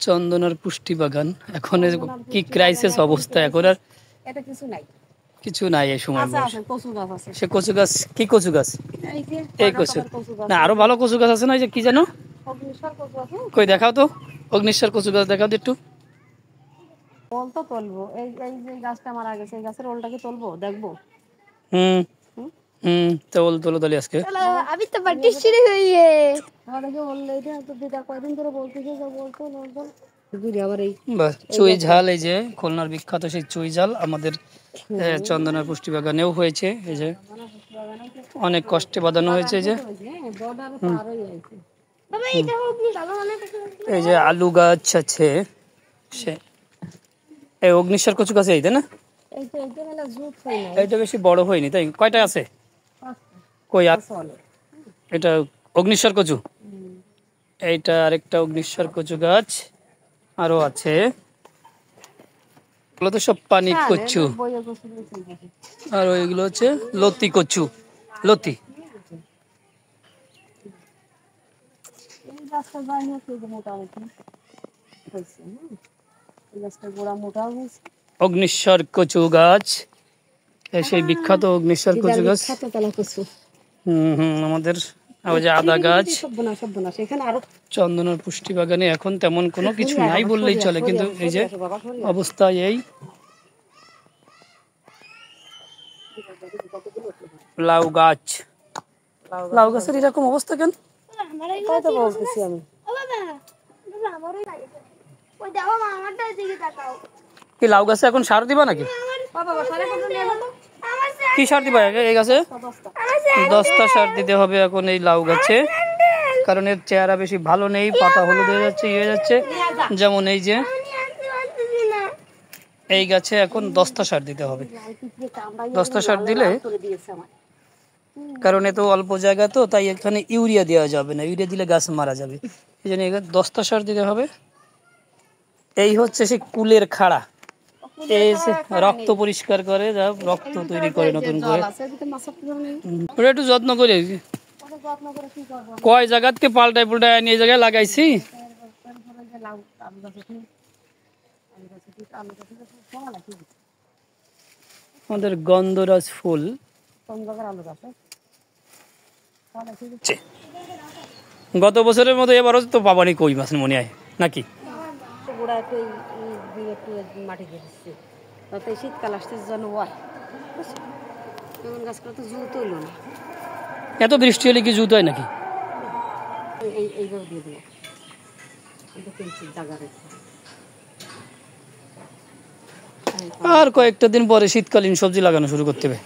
চন্দনার পুষ্টি বাগান এখন কি ক্রাইসিস অবস্থা, এখন আর এটা কিছু নাই এই সময়। কচু গাছ আছে, সে কচু গাছ কি কচু গাছ? এই কচু না, আরো ভালো কচু গাছ আছে না? যে কি জানো, কই দেখাও তো, অগ্নিশ্বর কচু গাছ দেখাও তো একটু। ওল তো তুলবো, এই এই যে গাছটা মারা গেছে এই গাছের ওলটা কি তুলবো, দেখবো। তোল তোলো তাহলে আজকে। अभी तो बड्डी शुरू हुई है। চুই ঝাল, এই যে খুলনার বিখ্যাত সেই চুই ঝাল আমাদের চন্দনার পুষ্টি বাগানেও হয়েছে। এই যে অনেক কষ্টে বাঁধানো হয়েছে। এই যে এই যে আলু গাছ আছে, সে এই অগ্নিশ্বর কচু গাছ, এই তাই না? এইটা বেশি বড় হয়নি তাই? কয়টা আছে? কই এটা অগ্নিশ্বর কচু, এইটা আরেকটা অগ্নিশ্বর কচু গাছ আরো আছে। এগুলো তো সব পানি কচু, আর ওইগুলো হচ্ছে লতি কচু, লতি। অগ্নিশ্বর কচু গাছ, সেই বিখ্যাত অগ্নিশ্বর কচু গাছ। আমাদের ওই যে আদা গাছ। চন্দনার পুষ্টি বাগানে এখন তেমন কোনো কিছু নাই বললেই চলে, কিন্তু এই যে অবস্থা এই। লাউ গাছ, লাউ গাছের এরকম অবস্থা কেন? কি লাউ গাছে এখন সার দিবা নাকি? কি সার দিবা এই গাছে? 10টা সার দিতে হবে এখন এই লাউ গাছে, কারণ এর চেহারা বেশি ভালো নেই, পাতা হলুদ হয়ে যাচ্ছে, ইয়ে হয়ে যাচ্ছে। যেমন এই যে এই গাছে এখন 10টা সার দিতে হবে। 10টা সার দিলে, কারণ এত অল্প জায়গা তো, তাই এখানে ইউরিয়া দেওয়া যাবে না, ইউরিয়া দিলে গাছ মারা যাবে। এই জন্য 10টা সার দিতে হবে। এই হচ্ছে সেই কুলের খাড়া, এই রক্ত পরিষ্কার করে, যা রক্ত তৈরি করে নতুন করে। ওটা একটু যত্ন করে, কয় জায়গাতে পাল্টায় পাল্টায় নিয়ে জায়গায় লাগাইছি। আমাদের গন্ধরাজ ফুল, গত বছরের মতো এবারও তো পাবানি কই মাছ মনে হয় নাকি? মাটি দিয়ে দিচ্ছে, তাতে শীতকাল আসতে জন্য গাছগুলো তো জুত হইল না। এত বৃষ্টি হলে কি জুত হয় নাকি? এইভাবে দিয়ে দেবো, জায়গা রেখে। আর কয়েকটা দিন পরে শীতকালীন সবজি লাগানো শুরু করতে হবে।